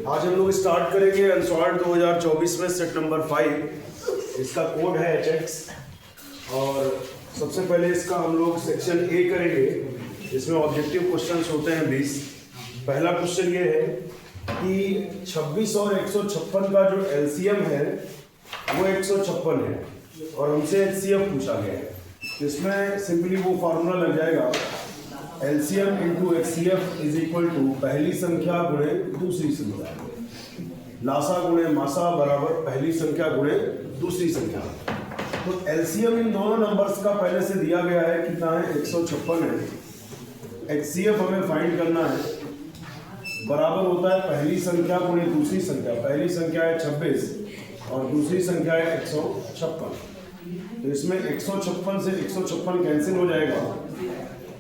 आज हम लोग स्टार्ट करेंगे अनसॉल्व्ड 2024 में सेट नंबर 5। इसका कोड है HX और सबसे पहले इसका हम लोग सेक्शन A करेंगे। इसमें ऑब्जेक्टिव क्वेश्चंस होते हैं 20। पहला क्वेश्चन ये है कि 26 और 156 का जो LCM है वो 156 है और हमसे HCF पूछा गया है। इसमें सिंपली वो फार्मूला लग जाएगा LCM into HCF is equal to पहली संख्या गुणे दूसरी संख्या, लासा गुणे मासा बराबर पहली संख्या गुणे दूसरी संख्या। तो LCM इन दोनों नंबर्स का पहले से दिया गया है, कितना है 156 है। HCF हमें फाइंड करना है, बराबर होता है पहली संख्या गुणे दूसरी संख्या। पहली संख्या है 26 और दूसरी संख्या है 156। तो इसमें 156 से 156 कैंसिल हो जाएगा,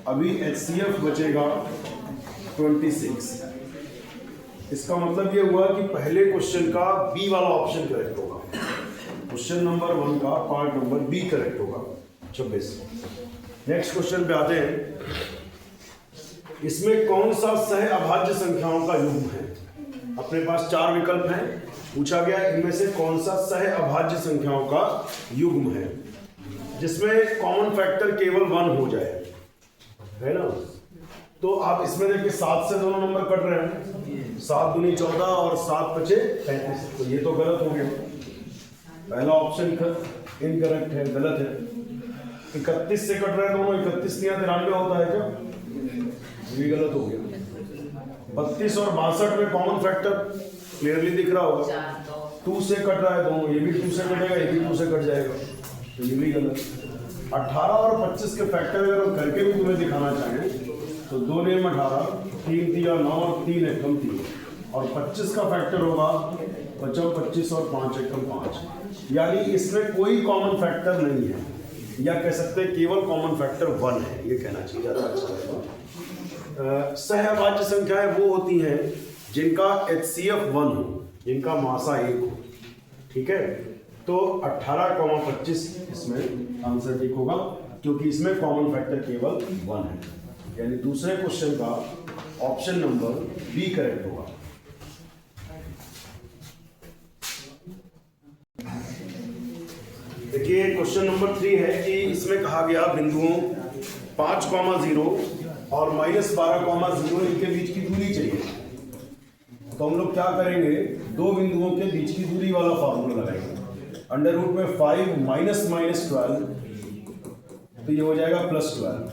अभी HCF बचेगा 26। इसका मतलब ये हुआ कि पहले क्वेश्चन का बी वाला ऑप्शन करेक्ट होगा। क्वेश्चन नंबर 1 का पार्ट नंबर बी करेक्ट होगा 26। नेक्स्ट क्वेश्चन पे आते हैं। इसमें कौन सा सह अभाज्य संख्याओं का युग्म है? अपने पास 4 विकल्प हैं, पूछा गया इनमें से कौन सा सह अभाज्य संख्याओं का युग्म है जिसमें कॉमन फैक्टर केवल 1 हो जाए, है ना। तो आप इसमें देखिए 7 से दोनों नंबर कट रहे हैं, 7 दूनी 14 और 7 बचे 35। तो ये तो गलत हो गया, पहला ऑप्शन इनकरेक्ट है, गलत है। 31 से कट रहे हैं दोनों, 31 या 93 होता है क्या? ये भी गलत हो गया। 32 और 62 में कॉमन फैक्टर क्लियरली दिख रहा होगा। 2 से कट रहा है दोनों, ये भी 2 से कटेगा, ये भी 2 से कट जाएगा, तो ये भी गलत। 18 और 25 के फैक्टर अगर हम करके भी तुम्हें दिखाना चाहें तो 2 ने 18, 3 दिया 9 और 3 एकम 3 और 25 का फैक्टर होगा 25 और 5 एकम 5। यानी इसमें कोई कॉमन फैक्टर नहीं है, या कह सकते हैं केवल कॉमन फैक्टर 1 है, ये कहना चाहिए, ज़्यादा अच्छा रहेगा। सहअभाज्य संख्याएं वो होती हैं जिनका HCF 1 हो, जिनका मासा 1 हो, ठीक है। तो 18,25 इसमें आंसर ठीक होगा, क्योंकि इसमें कॉमन फैक्टर केवल 1 है। यानी दूसरे क्वेश्चन का ऑप्शन नंबर बी करेक्ट होगा। देखिए क्वेश्चन नंबर 3 है कि इसमें कहा गया बिंदुओं 5,0 और -12,0 इनके बीच की दूरी चाहिए। तो हम लोग क्या करेंगे, 2 बिंदुओं के बीच की दूरी वाला फार्मूला लगाएंगे। अंडर रूट में 5 माइनस 12, तो ये हो जाएगा +12।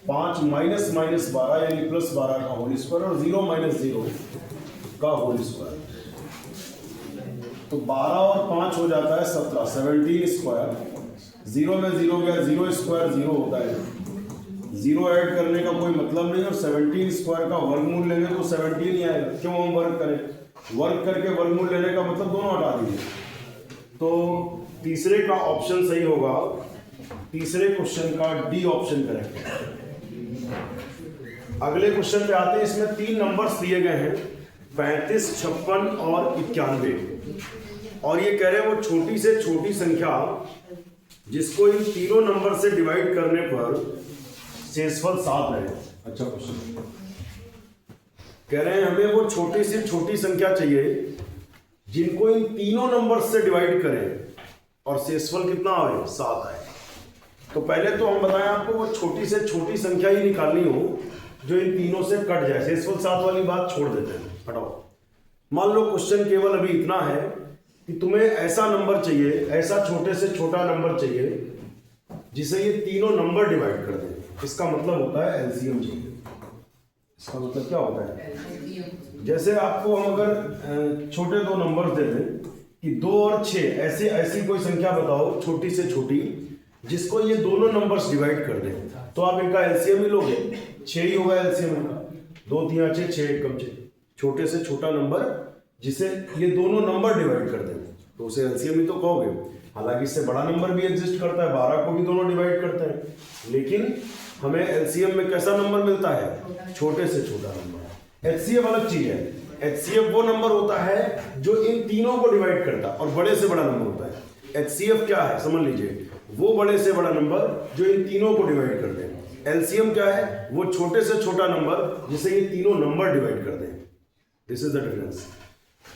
5 माइनस 12 यानी +12 का होल स्क्वायर और 0 माइनस 0 का होल स्क्वायर। तो 12 और 5 हो जाता है 17, 17 स्क्वायर। 0 में 0 गया, 0 स्क्वायर 0 होता है, 0 ऐड करने का कोई मतलब नहीं। और 17 स्क्वायर का वर्गमूल लेंगे तो 17 ही आएगा। क्यों हम वर्ग करें, वर्ग करके वर्गमूल लेने का मतलब दोनों हटा दीजिए। तो तीसरे का ऑप्शन सही होगा, तीसरे क्वेश्चन का डी ऑप्शन करेक्ट है। अगले क्वेश्चन पे आते हैं। इसमें 3 नंबर्स दिए गए हैं, 35, 56 और 91, और ये कह रहे हैं वो छोटी से छोटी संख्या जिसको इन तीनों नंबर से डिवाइड करने पर शेषफल 7 है। अच्छा क्वेश्चन कह रहे हैं हमें वो छोटी से छोटी संख्या चाहिए जिनको इन तीनों नंबर से डिवाइड करें और शेषफल कितना आए, 7 आए। तो पहले तो हम बताएं आपको वो छोटी से छोटी संख्या ही निकालनी हो जो इन तीनों से कट जाए। शेषफल 7 वाली बात छोड़ देते हैं, हटाओ। मान लो क्वेश्चन केवल अभी इतना है कि तुम्हें ऐसा नंबर चाहिए, ऐसा छोटे से छोटा नंबर चाहिए जिसे ये तीनों नंबर डिवाइड कर दें। इसका मतलब होता है LCM चाहिए। इसका मतलब क्या होता है, जैसे आपको हम अगर छोटे 2 नंबर दे दें कि 2 और 6, ऐसी कोई संख्या बताओ छोटी से छोटी जिसको ये दोनों नंबर्स डिवाइड कर दें, तो आप इनका LCM ही लोगे, 6 ही होगा LCM इनका। 2 3 6, 6 एकम 6, छोटे से छोटा नंबर जिसे ये दोनों नंबर डिवाइड कर दें तो उसे LCM ही तो कहोगे। हालांकि इससे बड़ा नंबर भी एग्जिस्ट करता है, 12 को भी दोनों डिवाइड करते हैं, लेकिन हमें LCM में कैसा नंबर मिलता है, छोटे से छोटा नंबर। HCF अलग चीज है, HCF वो नंबर होता है जो इन तीनों को डिवाइड करता है और बड़े से बड़ा नंबर होता है। HCF क्या है समझ लीजिए, वो बड़े से बड़ा नंबर जो इन तीनों को डिवाइड कर दे। एलसीएम क्या है? वो छोटे से छोटा नंबर जिसे ये तीनों नंबर डिवाइड कर दें। This is the difference.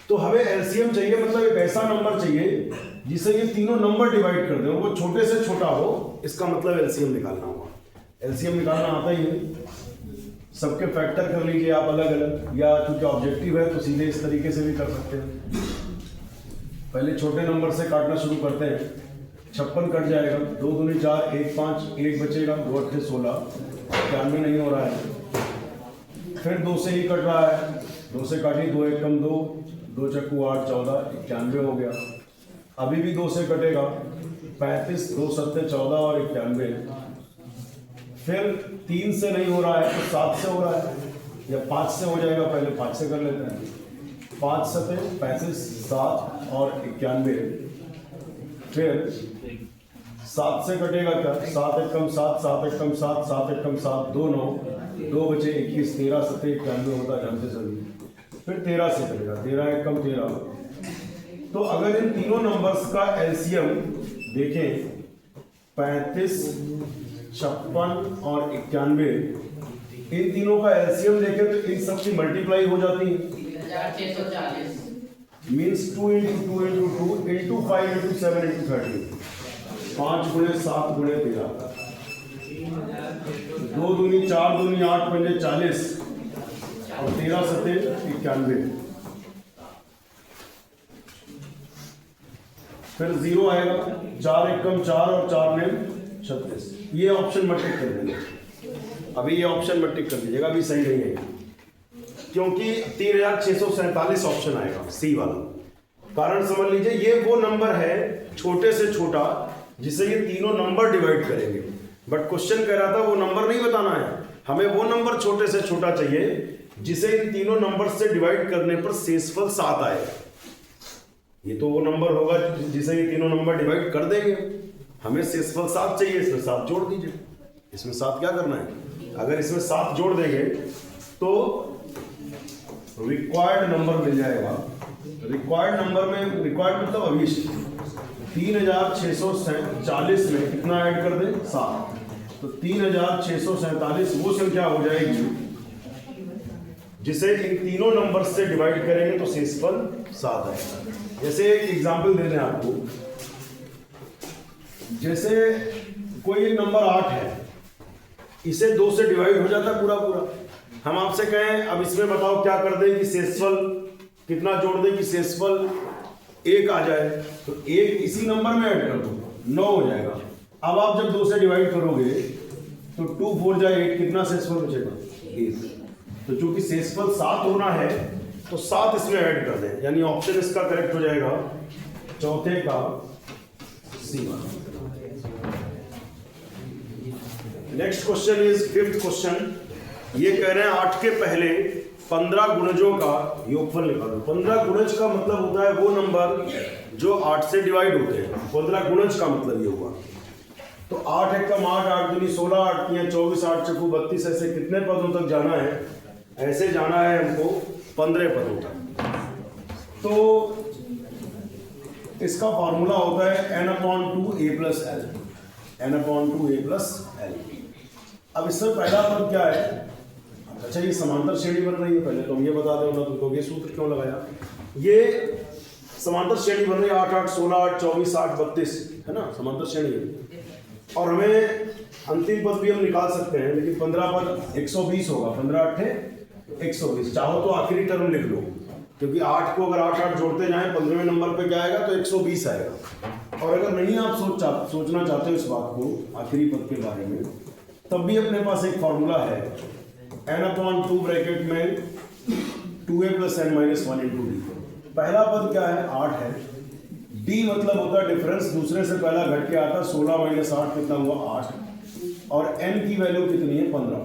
तो हमें एलसीएम चाहिए, मतलब एक ऐसा नंबर चाहिए जिसे ये तीनों नंबर डिवाइड कर दें और वो छोटे से छोटा हो। इसका मतलब एलसीएम निकालना होगा। एलसीएम निकालना आता ही है, सबके फैक्टर कर लीजिए आप अलग अलग, या चूंकि ऑब्जेक्टिव है तो सीधे इस तरीके से भी कर सकते हैं। पहले छोटे नंबर से काटना शुरू करते हैं। 56 कट जाएगा, 2 दूनी 4, 1 5, 1 बचेगा, 2 8 16, 91 नहीं हो रहा है। फिर 2 से ही कट रहा है, 2 से काटिए, 2 1 कम 2, 2 चक्कू 8 14, 91 हो गया। अभी भी 2 से कटेगा, 35, 2 7 14 और 91। फिर 3 से नहीं हो रहा है तो 7 से हो रहा है, या 5 से हो जाएगा। पहले 5 से कर लेते हैं। 5 7 35, 7 और 91। फिर 7 से कटेगा क्या? 7 1 कम 7, 7 1 कम 7, 7 1 कम 7, 2 9, 2 बचे 21, 13 7 91 होता है, जानते सभी। फिर 13 से कटेगा, 13 1 कम 13। तो अगर इन तीनों नंबर्स का एलसीएम देखें, 35, 56 और 91, इन तीनों का एलसीएम देखें तो इन सब की मल्टीप्लाई हो जाती है। 3640 मीन्स 2 × 2 × 2 × 5 × 7 × 13, 5 × 7 × 13, 2 दूनी 4 दूनी 8 पंजे 40 और 13 सत्ते 91। फिर 0 आएगा, 4 1 कम 4 और 4 में 36। ये ऑप्शन मत टिक कर देंगे, अभी ये ऑप्शन मत टिक कर दीजिएगा, अभी सही नहीं है क्योंकि 3647 ऑप्शन आएगा सी वाला। कारण समझ लीजिए, ये वो नंबर है छोटे से छोटा जिसे ये तीनों नंबर डिवाइड करेंगे। बट क्वेश्चन कह रहा था वो नंबर नहीं बताना है, हमें वो नंबर छोटे से छोटा चाहिए जिसे इन तीनों नंबर से डिवाइड करने पर शेषफल 7 आए। ये तो वो नंबर होगा जिसे ये तीनों नंबर डिवाइड कर देंगे। हमें शेषफल 7 चाहिए, इसमें 7 जोड़ दीजिए। इसमें 7 क्या करना है? अगर इसमें 7 जोड़ देंगे तो रिक्वायर्ड नंबर मिल जाएगा। रिक्वायर्ड नंबर में, रिक्वायर्ड मतलब अभिष्ट, 3647 में कितना ऐड कर दें? 7। तो 3647 वो संख्या हो जाएगी जिसे इन तीनों नंबर से डिवाइड करेंगे तो शेषफल 7 आएगा। जैसे एक एग्जांपल दे दें आपको, जैसे कोई एक नंबर 8 है, इसे 2 से डिवाइड हो जाता है पूरा पूरा। हम आपसे कहें अब इसमें बताओ क्या कर दें कि शेषफल कितना जोड़ दें कि शेषफल 1 आ जाए, तो 1 इसी नंबर में ऐड कर दो, 9 हो जाएगा। अब आप जब 2 से डिवाइड करोगे तो 2 4 जाए 8, कितना शेषफल बचेगा? 1। तो चूंकि शेषफल 7 होना है तो 7 इसमें ऐड कर दें, यानी ऑप्शन इसका करेक्ट हो जाएगा चौथे का C. Next question is 5th question. ये कह रहे हैं 8 के पहले 15 गुणजों का योगफल निकालो। 15 गुणज का मतलब होता है वो नंबर जो 8 से डिवाइड होते हैं। 15 गुणज का मतलब ये हुआ। तो 8 1 कम 8, 8 दूनी 16, 8 तियां 24, 8 चक्कू 32, ऐसे कितने पदों तक जाना है? ऐसे जाना है हमको 15 पदों तक। तो इसका फॉर्मूला होता है n/2 a + l, n/2 a + l। अब इससे पहला पद क्या है? अच्छा, ये समांतर श्रेणी बन रही है, पहले तो हम ये बता दें ना तुमको ये सूत्र क्यों लगाया। ये समांतर श्रेणी बन रही है, 8 8 16, 8 24, 8 32 है ना, समांतर श्रेणी है। और हमें अंतिम पद भी हम निकाल सकते हैं, लेकिन 15 पद 120 होगा, 15 8 120। चाहो तो आखिरी टर्म लिख लो, क्योंकि 8 को अगर 8 8 जोड़ते जाएं 15वें नंबर पे क्या आएगा? तो 120 आएगा। और अगर नहीं आप सोचना चाहते हो इस बात को आखिरी पद के बारे में, तब भी अपने पास एक फॉर्मूला है, n/2 ब्रैकेट में 2a + n - 1 × d। पहला पद क्या है? 8 है। d मतलब होता है डिफरेंस, दूसरे से पहला घट के आता, 16 - 8 कितना हुआ? 8। और n की वैल्यू कितनी है? 15।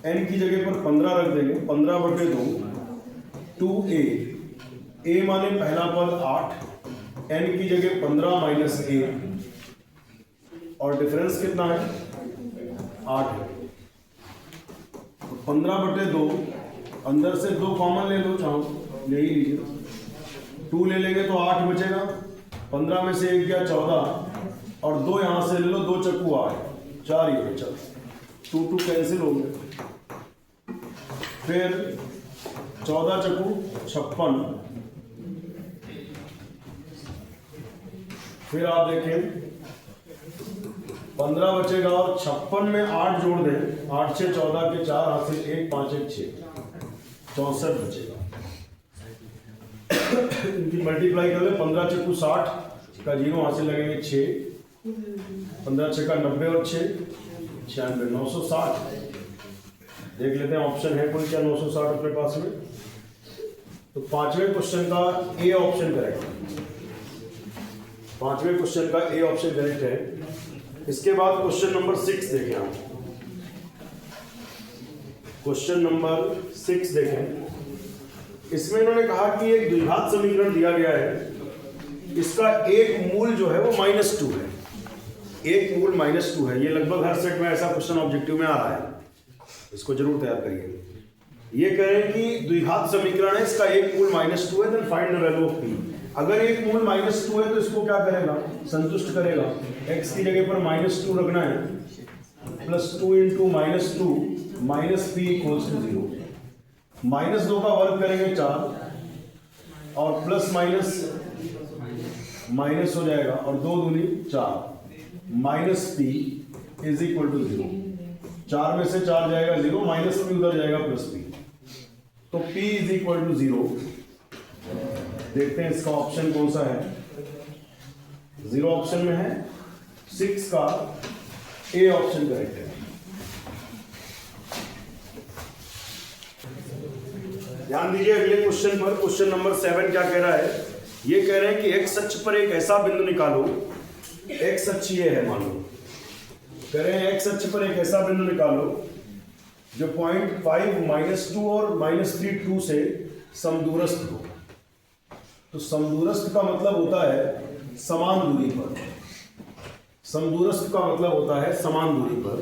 n की जगह पर 15 रख देंगे, 15/2 2a। a माने पहला पद 8, n की जगह 15 - 1 और डिफरेंस कितना है? 8 है। 15/2, अंदर से 2 कॉमन ले लो, चाहो ले ही लीजिए। 2 ले लेंगे तो 8 बचेगा, 15 में से 1 गया 14 और 2 यहां से ले लो, 2 चक्कू 8, 4 ये बचा। 2 कैंसिल हो गए। फिर 14 चकू 56, फिर आप देखें 15 बचेगा और 56 में 8 जोड़ दें, 8 6 14 के 4 हासिल 1 5 1 6 64 बचेगा। इनकी मल्टीप्लाई कर ले, 15 चक्कू 60 का 0 हासिल लगेंगे 6, 15 छक्का 90 और 6 96 960। देख लेते हैं ऑप्शन है कोई क्या 960 अपने पास में। तो पांचवें क्वेश्चन का ए ऑप्शन करेक्ट है, पांचवें क्वेश्चन का ए ऑप्शन करेक्ट है। इसके बाद क्वेश्चन नंबर 6 देखें आप, क्वेश्चन नंबर 6 देखें। इसमें इन्होंने कहा कि एक द्विघात समीकरण दिया गया है, इसका एक मूल जो है वो -2 है, एक मूल -2 है। ये लगभग हर सेट में ऐसा क्वेश्चन ऑब्जेक्टिव में आ रहा है, इसको जरूर तैयार करिए। ये कह रहे हैं कि द्विघात समीकरण है, इसका एक मूल -2 है, then find the value of p। अगर एक मूल -2 है तो इसको क्या करेगा, संतुष्ट करेगा। x की जगह पर -2 रखना है, +2 × -2 -p = 0। -2 का वर्ग करेंगे 4 और प्लस माइनस हो जाएगा और 2 दूनी 4 -p = 0। 4 में से 4 जाएगा 0, -p उधर जाएगा +p, तो p = 0। देखते हैं इसका ऑप्शन कौन सा है। 0 ऑप्शन में है, 6 का ए ऑप्शन करेक्ट है। ध्यान दीजिए अगले क्वेश्चन पर। क्वेश्चन नंबर 7 क्या कह रहा है, ये कह रहे हैं कि x अक्ष पर एक ऐसा बिंदु निकालो, x अक्ष ये है मान लो, कह रहे हैं x अक्ष पर एक ऐसा बिंदु निकालो जो 0.5 -2 और -3 2 से समदूरस्थ हो। तो समदूरस्थ का मतलब होता है समान दूरी पर, समदूरस्थ का मतलब होता है समान दूरी पर।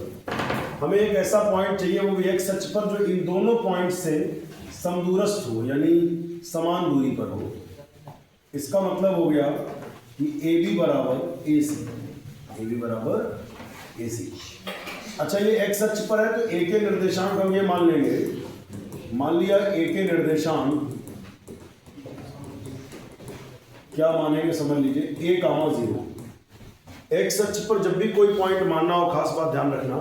हमें एक ऐसा पॉइंट चाहिए वो भी x अक्ष पर जो इन दोनों पॉइंट से समदूरस्थ हो, यानी समान दूरी पर हो। इसका मतलब हो गया कि AB बराबर AC, AB बराबर AC। अच्छा ये x अक्ष पर है तो A के निर्देशांक हम ये मान लेंगे, मान लिया A के निर्देशांक क्या मानेंगे समझ लीजिए, a, 0। x अक्ष पर जब भी कोई पॉइंट मानना हो, खास बात ध्यान रखना,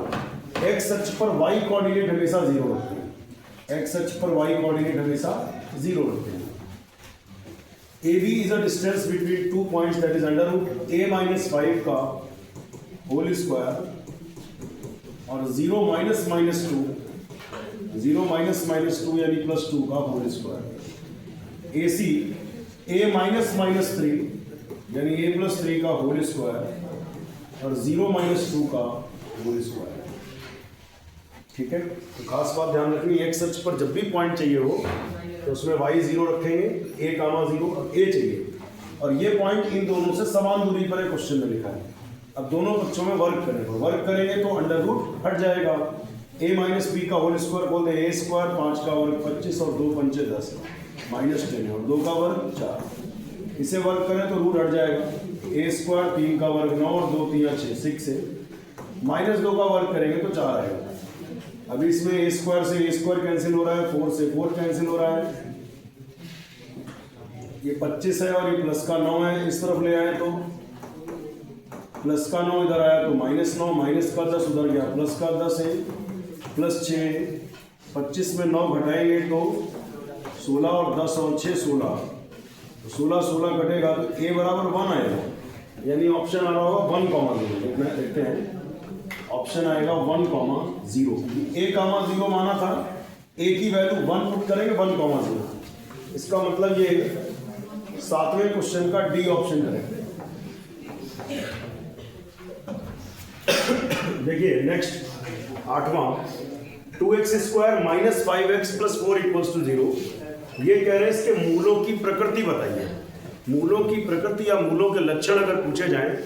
x अक्ष पर y कोऑर्डिनेट हमेशा 0 रखते हैं, x अक्ष पर y कोऑर्डिनेट हमेशा 0 रखते हैं। AB is a distance between 2 points, that is √a - 5 का होल स्क्वायर और 0 -2 यानी +2 का होल स्क्वायर। AC a -3 यानी a + 3 का होल स्क्वायर और 0 - 2 का होल स्क्वायर। ठीक है, तो खास बात ध्यान रखनी, x अक्ष पर जब भी पॉइंट चाहिए हो तो उसमें y 0 रखेंगे, a, 0 और a चाहिए, और ये पॉइंट इन दोनों से समान दूरी पर है, क्वेश्चन में लिखा है। अब दोनों पक्षों में वर्क करेंगे तो अंडर रूट हट जाएगा, a - b का होल स्क्वायर बोल दें a², 5 का वर्ग 25 और 2 पंचे 10 -10 और 2 का वर्ग 4। इसे वर्क करें तो रूट हट जाएगा, a², 3 का वर्ग 9 और 2 3 6 से -2 का वर्ग करेंगे तो 4 आएगा। अभी इसमें a² से a² कैंसिल हो रहा है, 4 से 4 कैंसिल हो रहा है, ये 25 है और ये प्लस का 9 है, इस तरफ ले आए तो प्लस का 9 इधर आया तो -9, माइनस का 10 उधर गया, प्लस का 10 है, +6, 25 में 9 घटाएंगे तो 16 और 10 और 6 16, तो 16 घटेगा तो a बराबर 1 आएगा, यानी ऑप्शन आ रहा होगा 1, देखते हैं ऑप्शन आएगा 1, 0। a, 0 माना था, a की वैल्यू 1 पुट करेंगे, 1, 0। इसका मतलब ये 7वें क्वेश्चन का डी ऑप्शन करेक्ट है। देखिए नेक्स्ट 8वां, 2x² - 5x + 4 = 0। ये कह रहे हैं इसके मूलों की प्रकृति बताइए। मूलों की प्रकृति या मूलों के लक्षण अगर पूछे जाएं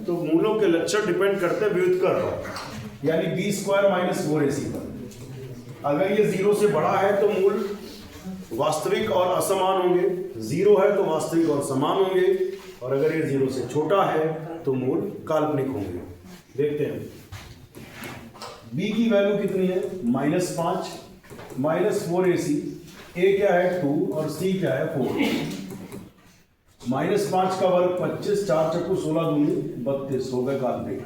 तो मूलों के लक्षण डिपेंड करते हैं व्युत्क्रम पर, यानी b² - 4ac पर। अगर ये 0 से बड़ा है तो मूल वास्तविक और असमान होंगे, 0 है तो वास्तविक और समान होंगे, और अगर ये 0 से छोटा है तो मूल काल्पनिक होंगे। देखते हैं b की वैल्यू कितनी है -5 -4ac, a क्या है 2 और c क्या है 4। -5 का वर्ग 25, 4 चक्कू 16 दूनी 32 हो गए काल्पनिक।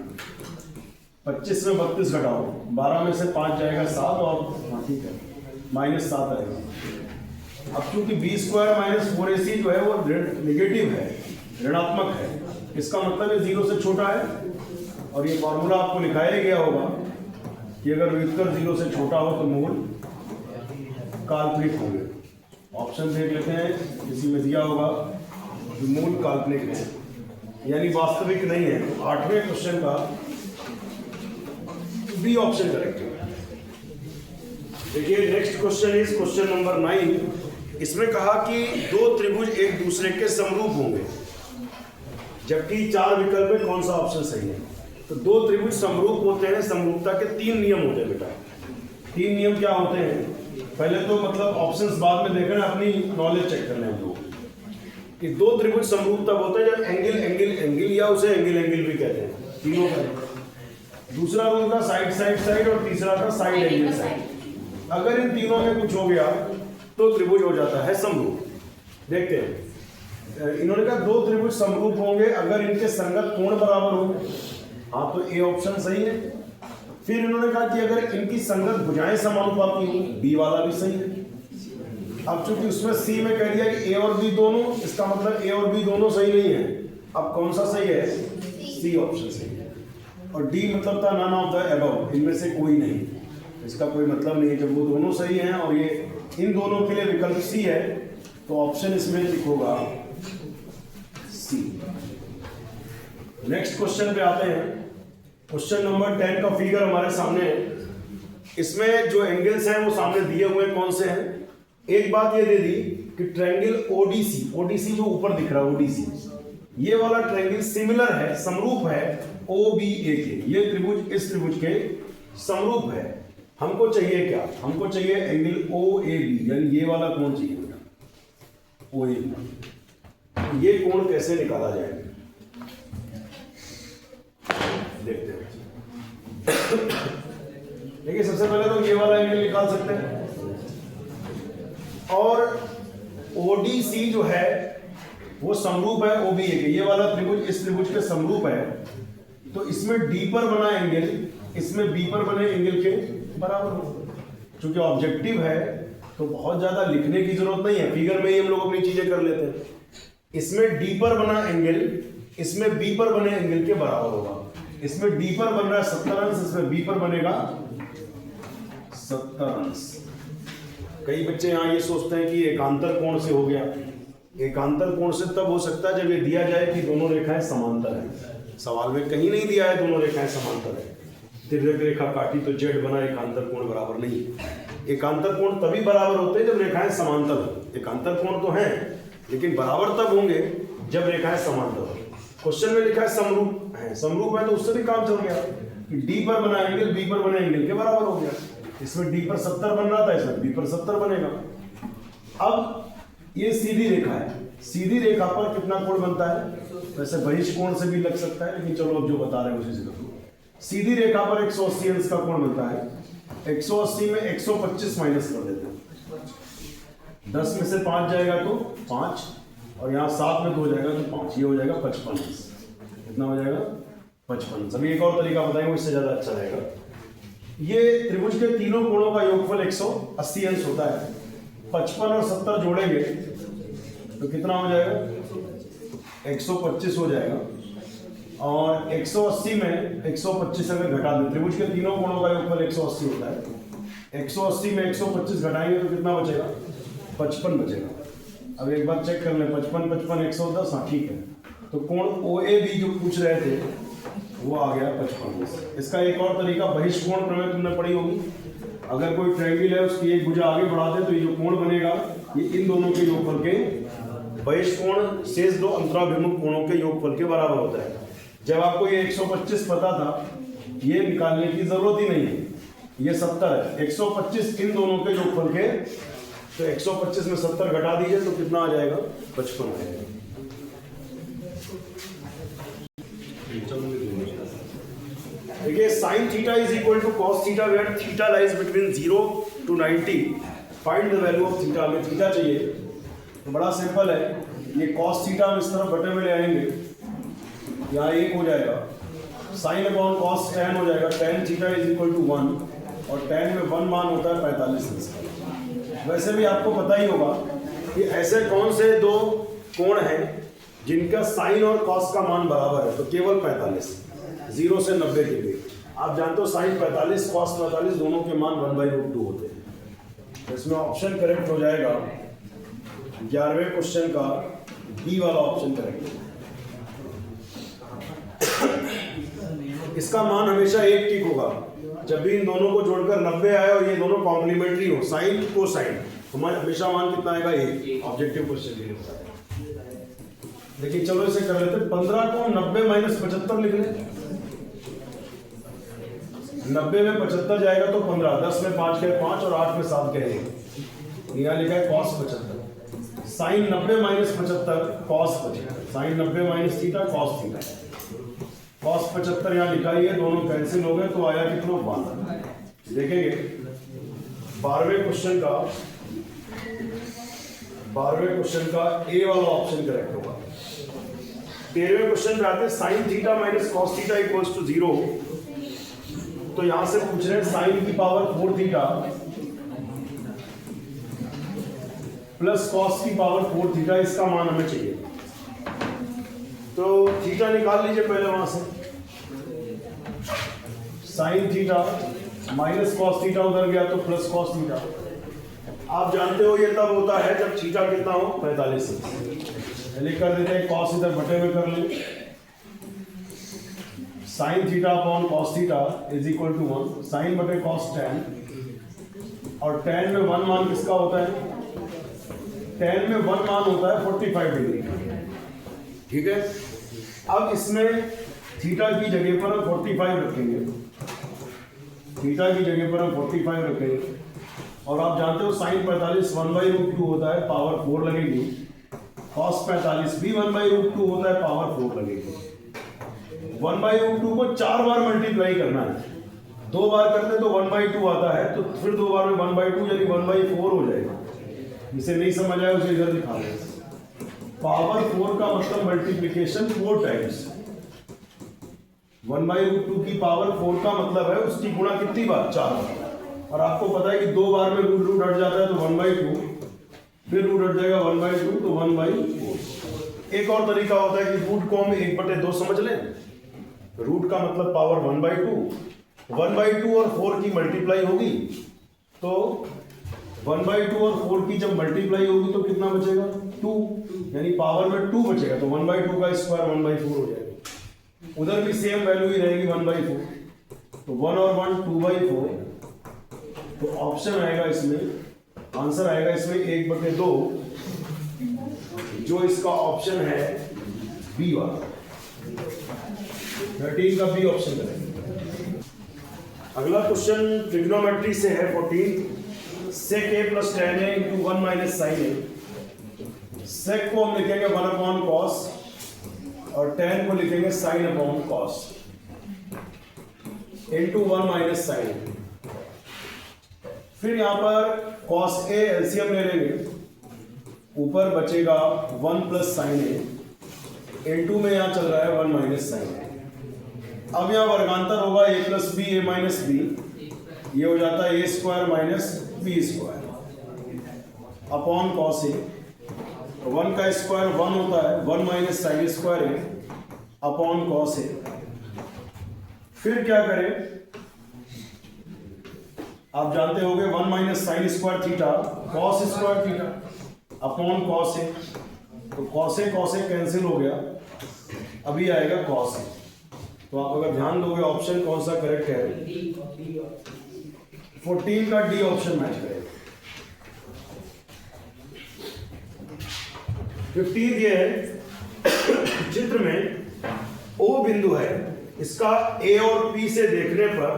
25 में 32 घटाओ, 12 में से 5 जाएगा 7 और हाँ ठीक है -7 आएगा। अब चूंकि b² - 4ac जो है वो नेगेटिव है, ऋणात्मक है, इसका मतलब ये 0 से छोटा है। और ये फॉर्मूला आपको लिखाया गया होगा कि अगर व्युत्तर 0 से छोटा हो तो मूल काल्पनिक होंगे। ऑप्शन देख लेते हैं, इसी में दिया होगा कि मूल काल्पनिक है यानी वास्तविक नहीं है। तो 8वें क्वेश्चन का बी ऑप्शन करेक्ट है। देखिए next question is question number 9। इसमें कहा कि दो त्रिभुज एक दूसरे के समरूप होंगे, जबकि 4 विकल्प में कौन सा ऑप्शन सही है। तो दो त्रिभुज समरूप होते हैं, समरूपता के 3 नियम होते हैं बेटा। 3 नियम क्या होते हैं, पहले तो मतलब ऑप्शंस बाद में देखना, अपनी नॉलेज चेक करना है हम लोग कि दो त्रिभुज समरूप तब होते हैं जब एंगल एंगल एंगल या उसे एंगल एंगल भी कहते हैं, तीनों का। दूसरा रूल था साइड साइड साइड और तीसरा था साइड एंगल साइड। अगर इन तीनों में कुछ हो गया तो त्रिभुज हो जाता है समरूप। देखते हैं, इन्होंने कहा दो त्रिभुज समरूप होंगे अगर इनके संगत कोण बराबर होंगे। हाँ तो ए ऑप्शन सही है। फिर इन्होंने कहा कि अगर इनकी संगत भुजाएं समानुपाती हो, बी वाला भी सही है। अब चूंकि उसमें सी में कह दिया कि ए और बी दोनों, इसका मतलब ए और बी दोनों सही नहीं है। अब कौन सा सही है, सी ऑप्शन सही है। और डी मतलब था नन ऑफ द अबव, इनमें से कोई नहीं, इसका कोई मतलब नहीं है। जब वो दोनों सही हैं और ये इन दोनों के लिए विकल्प सी है तो ऑप्शन इसमें लिखोगा सी। नेक्स्ट क्वेश्चन पे आते हैं। क्वेश्चन नंबर 10 का फिगर हमारे सामने है। इसमें जो एंगल्स हैं वो सामने दिए हुए कौन से हैं। एक बात ये दे दी कि ट्रायंगल ओडीसी, ओडीसी जो ऊपर दिख रहा है ओडीसी, ये वाला ट्रायंगल सिमिलर है, समरूप है ओबीए के। ये त्रिभुज इस त्रिभुज के समरूप है। हमको चाहिए क्या, हमको चाहिए एंगल ओएबी, यानी ये वाला कोण चाहिए बेटा ओएबी। ये कोण कैसे निकाला जाएगा देखते हैं। देखिए सबसे पहले तो ये वाला एंगल निकाल सकते हैं और ओडीसी जो है वो समरूप है ओबीए के। ये वाला त्रिभुज इस त्रिभुज के समरूप है, तो इसमें डी पर बना एंगल इसमें बी पर बने एंगल के बराबर होगा। क्योंकि ऑब्जेक्टिव है तो बहुत ज्यादा लिखने की जरूरत नहीं है, फिगर में ही हम लोग अपनी चीजें कर लेते हैं। इसमें डी पर बना एंगल इसमें बी पर बने एंगल के बराबर होगा। इसमें डी पर बन रहा है 70 अंश, इसमें बी पर बनेगा 70 अंश। कई बच्चे यहाँ ये सोचते हैं कि एकांतर कोण से हो गया। एकांतर कोण से तब हो सकता है जब ये दिया जाए कि दोनों रेखाएं समांतर हैं। सवाल में कहीं नहीं दिया है दोनों रेखाएं समांतर है। तिर्यक रेखा काटी तो जेड बना, एकांतर कोण बराबर नहीं। एकांतर कोण तभी बराबर होते हैं जब रेखाएं समांतर हो। एकांतर कोण तो हैं लेकिन बराबर तब होंगे जब रेखाएं समांतर हो। क्वेश्चन में लिखा है समरूप है, समरूप है तो उससे भी काम चल गया कि डी पर बना एंगल बी पर बने एंगल के बराबर हो गया। इसमें डी पर 70 बन रहा था, इसमें बी पर 70 बनेगा। अब ये सीधी रेखा है, सीधी रेखा पर कितना कोण बनता है, वैसे बहिष कोण से भी लग सकता है लेकिन चलो अब जो बता रहे हैं उसी से करो। सीधी रेखा पर 180 अंश का कोण बनता है। 180 में 125 माइनस कर देते हैं, 10 में से 5 जाएगा तो 5 और यहाँ 7 में 2 जाएगा तो 5, ये हो जाएगा 55 अंश। कितना हो जाएगा 55। अभी एक और तरीका बताएंगे इससे ज्यादा अच्छा रहेगा। ये त्रिभुज के तीनों कोणों का योगफल 180 अंश होता है। 55 और 70 जोड़ेंगे तो कितना हो जाएगा 125 हो जाएगा। और 180 में 125 अगर घटा दें, त्रिभुज के तीनों कोणों का योगफल 180 होता है। 180 में 125 घटाएंगे तो कितना बचेगा 55 बचेगा। अब एक बार चेक कर लें, 55 55 110, हाँ ठीक है। तो कोण ओएबी जो पूछ रहे थे वो आ गया 55। इसका एक और तरीका बहिष्कोण प्रमेय तुमने पढ़ी होगी। अगर कोई ट्रायंगल है उसकी एक भुजा आगे बढ़ा दे तो ये जो कोण बनेगा ये इन दोनों के योगफल के बहिष्कोण शेष दो अंतराभिमुख कोणों के योगफल के बराबर होता है। जब आपको ये 125 पता था ये निकालने की जरूरत ही नहीं है, ये 70 है। 125 इन दोनों के योगफल के, तो 125 में 70 घटा दीजिए तो कितना आ जाएगा 55 आएगा। देखिए sin theta is equal to cos theta where theta lies between 0 to 90 find the value of theta. हमें थीटा चाहिए तो बड़ा सिंपल है, ये cos थीटा हम इस तरफ बटे में ले आएंगे, यहाँ 1 हो जाएगा, sin अपॉन cos tan हो जाएगा, tan theta is equal to 1 और tan में 1 मान होता है 45 डिग्री। वैसे भी आपको पता ही होगा कि ऐसे कौन से दो कोण हैं जिनका साइन और कॉस का मान बराबर है, तो केवल 45, 0 से 90 डिग्री। आप जानते हो साइन 45 कॉस 45 दोनों के मान 1/√2 होते हैं। तो इसमें ऑप्शन करेक्ट हो जाएगा 11वें क्वेश्चन का बी वाला ऑप्शन करेक्ट। इसका मान हमेशा 1 ठीक होगा जब भी इन दोनों को जोड़कर 90 आए और ये दोनों कॉम्प्लीमेंट्री हो, साइन को साइन, हमारा हमेशा मान कितना आएगा 1। ऑब्जेक्टिव क्वेश्चन के लिए होता है। लेकिन चलो इसे कर लेते हैं, 15 को 90 माइनस 75 लिख लें। 90 में 75 जाएगा तो 15, 10 में 5 के 5 और 8 में 7 के 1। यहाँ लिखा है cos 75, sine 90 minus 75 cos 75, sine 90 minus theta cos theta, cos 75 यहाँ लिखा ही है, दोनों कैंसिल हो गए तो आया कितना 1। देखेंगे 12वें क्वेश्चन का ए वाला ऑप्शन करेक्ट होगा। 13वें क्वेश्चन पे आते हैं, sine theta minus cos theta equals to 0। तो यहां से पूछ रहे हैं साइन की पावर 4 थीटा प्लस कॉस की पावर 4 थीटा, इसका मान हमें चाहिए। तो थीटा निकाल लीजिए पहले वहां से, sign theta minus cos theta उधर गया तो प्लस कॉस थीटा। आप जानते हो ये तब होता है जब थीटा कितना हो 45। लिख कर देते हैं, कॉस इधर बटे में कर लें, sine theta upon cos theta is equal to 1, sine बटे कॉस tan, और tan में 1 मान किसका होता है, tan में 1 मान होता है 45 डिग्री। ठीक है, अब इसमें थीटा की जगह पर हम 45 रखेंगे, थीटा की जगह पर हम 45 रखेंगे, और आप जानते हो साइन 45 1/√2 होता है, पावर 4 लगेगी, cos 45 भी 1/√2 होता है, पावर 4 लगेगी। 1/√2 को 4 बार मल्टीप्लाई करना है, 2 बार करते तो 1/2 आता है, तो फिर 2 बार में 1/2 यानी 1/4 हो जाएगा। इसे नहीं समझ आया उसे इधर दिखा दें, पावर 4 का मतलब मल्टीप्लीकेशन 4 टाइम्स, 1/√2 की पावर 4 का मतलब है उसकी गुणा कितनी बार, 4 बार। और आपको पता है कि 2 बार में रूट हट जाता है तो 1/2, फिर रूट हट जाएगा 1/2 तो 1/4। एक और तरीका होता है कि रूट को हम 1/2 समझ लें, रूट का मतलब पावर 1/2 और 4 की मल्टीप्लाई होगी, तो 1/2 और 4 की जब मल्टीप्लाई होगी तो कितना बचेगा 2, यानी पावर में 2 बचेगा, तो 1/2 का स्क्वायर 1/4 हो जाएगा। उधर भी सेम वैल्यू ही रहेगी 1/4, तो 1 और 1 2/4, तो ऑप्शन आएगा इसमें, आंसर आएगा इसमें 1/2, जो इसका ऑप्शन है बी वाला, 13 का बी ऑप्शन करेंगे। अगला क्वेश्चन ट्रिग्नोमेट्री से है 14, sec A plus tan a into 1 minus sine A. Sec को हम लिखेंगे 1 अपॉन कॉस और tan को लिखेंगे sine upon cos into 1 minus sine. फिर यहां पर cos a एलसीएम ले लेंगे, ऊपर बचेगा 1 प्लस साइन ए, इनटू में यहां चल रहा है 1 माइनस साइन ए। अब यहां वर्गांतर होगा a plus B A minus B, ये हो जाता है a square minus B square upon cos A. 1 का स्क्वायर 1 होता है, 1 minus sine square A upon cos A. फिर क्या करें, आप जानते होंगे 1 minus sine square theta cos square theta upon cos A, तो कॉस ए कैंसिल हो गया, अभी आएगा कॉस ए। तो आप अगर ध्यान दोगे ऑप्शन कौन सा करेक्ट है, 14 का डी ऑप्शन मैच करेगा। 15 ये है, चित्र में ओ बिंदु है, इसका ए और पी से देखने पर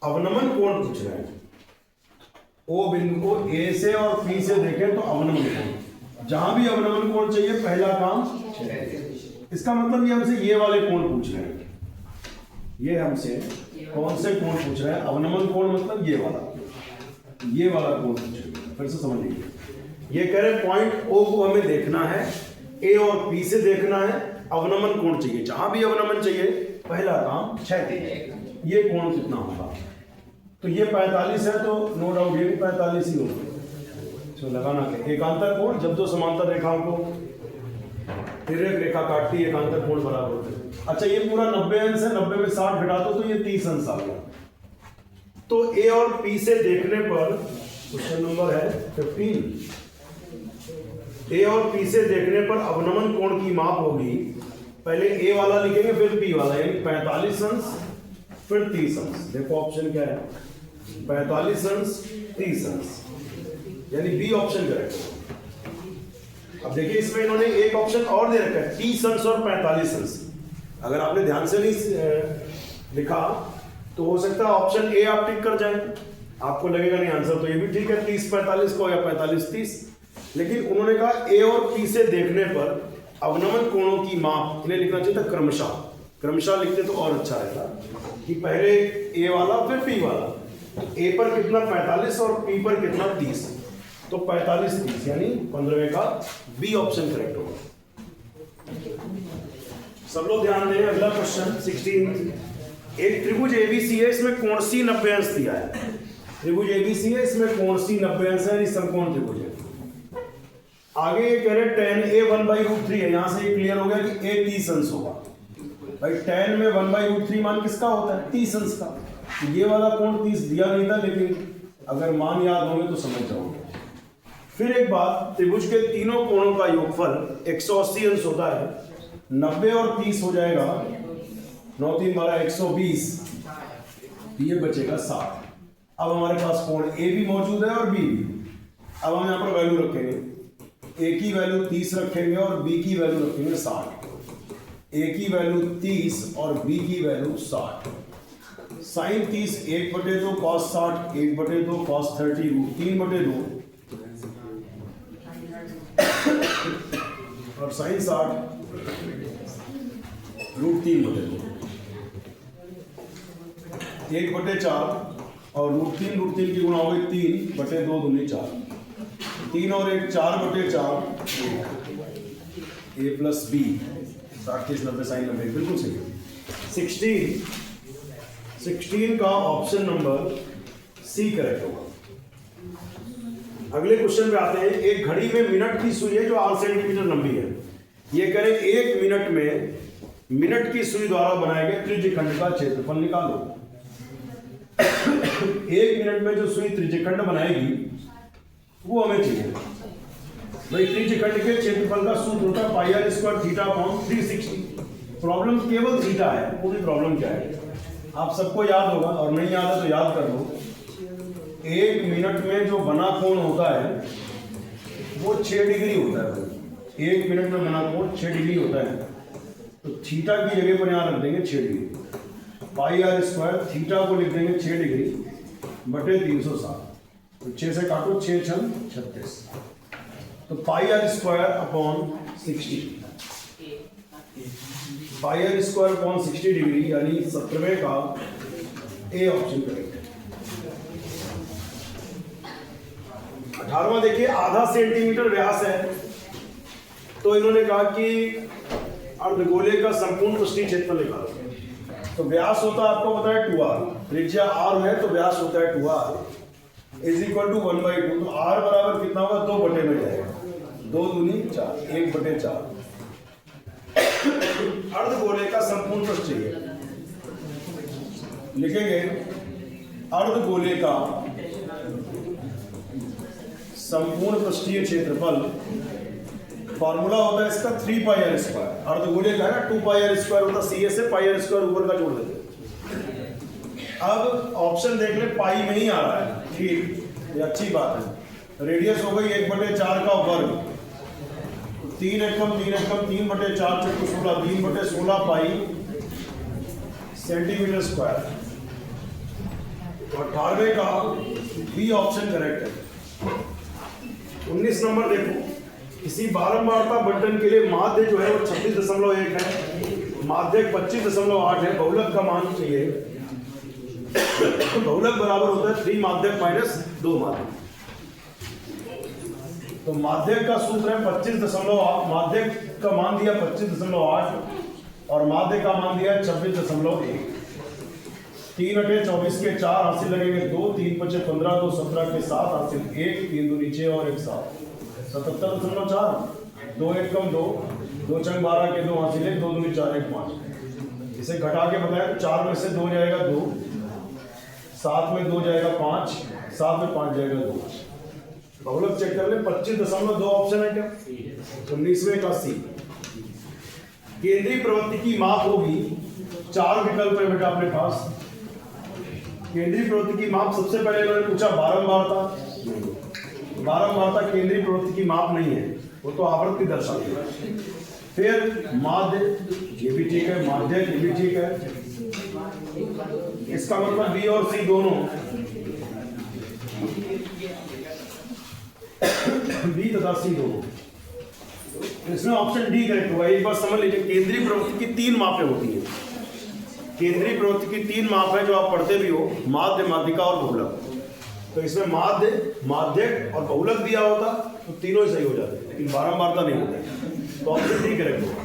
अवनमन कोण पूछ रहे हैं। ओ बिंदु को ए से और पी से देखें तो अवनमन कोण, जहां भी अवनमन कोण चाहिए पहला काम, इसका मतलब ये हमसे ये वाले कोण पूछ रहे हैं। ये हमसे कौन से कोण पूछ रहे हैं? अवनमन कोण मतलब ये वाला कोण पूछ रहे हैं। फिर से समझ लीजिए, ये कह रहे हैं पॉइंट ओ को हमें देखना है, ए और पी से देखना है, अवनमन कोण चाहिए। जहां भी अवनमन चाहिए पहला काम क्षैतिज, ये कोण कितना होगा? तो ये 45 है, तो नो डाउट ये भी 45 ही होगा। तो लगाना क्या? एकांतर कोण जब दो समांतर रेखाओं को तिर्यक रेखा काटती है, एकांतर कोण बराबर होते हैं। अच्छा, ये पूरा 90 अंश है, 90 में 60 घटा दो तो ये 30 अंश आ गया। तो ए और पी से देखने पर क्वेश्चन नंबर है 15, ए और पी से देखने पर अवनमन कोण की माप होगी, पहले ए वाला लिखेंगे फिर पी वाला, यानी 45 अंश फिर 30 अंश। देखो ऑप्शन क्या है, 45 अंश 30 अंश, यानी बी ऑप्शन करेक्ट होगा। अब देखिए इसमें इन्होंने एक ऑप्शन और दे रखा है 30 अंश और 45 अंश। अगर आपने ध्यान से नहीं लिखा तो हो सकता है ऑप्शन ए आप टिक कर जाए, आपको लगेगा नहीं आंसर तो ये भी ठीक है 30-45 को या 45-30, लेकिन उन्होंने कहा ए और पी से देखने पर अवनमन कोणों की माप, इन्हें लिखना चाहिए था क्रमशः लिखते तो और अच्छा रहता कि पहले ए वाला फिर पी वाला। ए पर कितना 45 और पी पर कितना 30, तो 45-30 यानी 15वें का बी ऑप्शन करेक्ट होगा। सब लोग ध्यान दें, अगला क्वेश्चन 16। एक त्रिभुज एबीसी है, इसमें कोण सी 90 अंश दिया है। त्रिभुज एबीसी है, इसमें कोण सी 90 अंश है, समकोण त्रिभुज है। आगे ये कह रहे tan a 1/√3 है, यहां से ये क्लियर हो गया कि a 30 अंश होगा। भाई tan में 1/√3 मान किसका होता है? 30 अंश का। तो ये वाला कोण 30 दिया नहीं था, लेकिन अगर मान याद होंगे तो समझ जाओगे। फिर एक बात, त्रिभुज के तीनों कोणों का योगफल 180 अंश होता है, 90 और 30 हो जाएगा 9 3 12 120, ये बचेगा 60। अब हमारे पास कोण ए भी मौजूद है और बी भी। अब हम यहाँ पर वैल्यू रखेंगे, ए की वैल्यू 30 रखेंगे और बी की वैल्यू रखेंगे 60। ए की वैल्यू 30 और बी की वैल्यू 60। साइन 30 1/2 cos 60 1/2 cos 30 √3/2 और साइन 60 √3/2 1/4 और √3 की गुणा हो गई 3/2 दूनी 4, 3 और 1 4/4 a प्लस बी 60 90 साइन 90 बिल्कुल सही। 16 का ऑप्शन नंबर सी करेक्ट होगा। अगले क्वेश्चन पे आते हैं। एक घड़ी में मिनट की सुई है जो 8 सेंटीमीटर लंबी है। ये करें 1 मिनट में मिनट की सुई द्वारा बनाए गए त्रिज्यखंड का क्षेत्रफल निकालो। 1 मिनट में जो सुई त्रिज्यखंड बनाएगी वो हमें चाहिए। भाई त्रिज्यखंड के क्षेत्रफल का सूत्र होता है pi R square theta upon 360। Problem केवल थीटा है, वो भी प्रॉब्लम क्या है आप सबको याद होगा, और नहीं याद है तो याद कर लो। 1 मिनट में जो बना कोण होता है वो 6 डिग्री होता है। 1 मिनट में बना कोण 6 डिग्री होता है, तो थीटा की जगह पर यहाँ रख देंगे 6 degree. Pi R square theta को लिख देंगे 6 डिग्री बटे 360, तो 6 से काटो 6 6 36, तो pi R square upon 60, pi R square upon 60 degree यानी 17वें का ए ऑप्शन करेक्ट है। 18वां देखिए, आधा सेंटीमीटर व्यास है, तो इन्होंने कहा कि अर्धगोले का संपूर्ण पृष्ठीय क्षेत्रफल निकालो। तो व्यास होता है आपको पता है 2r, त्रिज्या r है तो व्यास होता है 2r इज इक्वल टू 1/2। तो r बराबर कितना होगा 2 बटे में जाएगा, 2 दूनी 4 1/4। अर्धगोले का संपूर्ण पृष्ठ चाहिए, लिखेंगे अर्धगोले का संपूर्ण पृष्ठीय क्षेत्रफल। फॉर्मूला होता है इसका 3 पाई आर स्क्वायर। अर्धगोले का है ना 2 पाई आर स्क्वायर होता है, सी से पाई आर स्क्वायर ऊपर का जोड़ देते। अब ऑप्शन देख ले, पाई में ही आ रहा है, ठीक, ये अच्छी बात है। रेडियस हो गई 1/4 का वर्ग, 3 एकम 3/4 × 16 3/16 पाई सेंटीमीटर स्क्वायर। 18वें का बी ऑप्शन करेक्ट है। 19 नंबर देखो, किसी बारंबारता बंटन के लिए माध्य जो है वो 26.1 है। माध्यक 25.8 है, बहुलक का मान चाहिए। बहुलक बराबर होता है 3 माध्यक माइनस 2 माध्यक। तो माध्यक का सूत्र है 25.8, माध्यक का मान दिया 25.8 और माध्यक का मान दिया 26.1। 3 × 8 24 के 4 हासिल लगेंगे 2, 3 × 5 15, 2 17 के 7 हासिल 1, 3 2 नीचे और 1 7, 77.4। 2 1 कम 2, 2 चंग 12 के 2 हासिल 1, 2 2 4 1 5। इसे घटा के बताया तो 4 में से 2 जाएगा 2, 7 में 2 जाएगा 5, 7 में 5 जाएगा 2। बहुलक चेक कर ले, 25.2 ऑप्शन है क्या? 19वें का सी। केंद्रीय प्रवृत्ति की माप होगी, 4 विकल्प है बेटा अपने पास। केंद्रीय प्रवृत्ति की माप सबसे पहले इन्होंने पूछा बारंबारता। बारंबारता केंद्रीय प्रवृत्ति की माप नहीं है, वो तो आवृत्ति दर्शाती है। फिर माध्य, ये भी ठीक है, माध्य ये भी ठीक है। इसका मतलब बी और सी दोनों, बी तथा सी दोनों। इसमें ऑप्शन डी करेक्ट हुआ। एक बात समझ लीजिए, केंद्रीय प्रवृत्ति की 3 मापें होती हैं। केंद्रीय प्रवृत्ति की 3 माप है जो आप पढ़ते भी हो, माध्य, माध्यिका और बहुलक। तो इसमें माध्य, माध्यक और बहुलक दिया होता तो तीनों ही सही हो जाते, लेकिन बारंबारता नहीं होता। तो ऑप्शन डी करेक्ट होगा।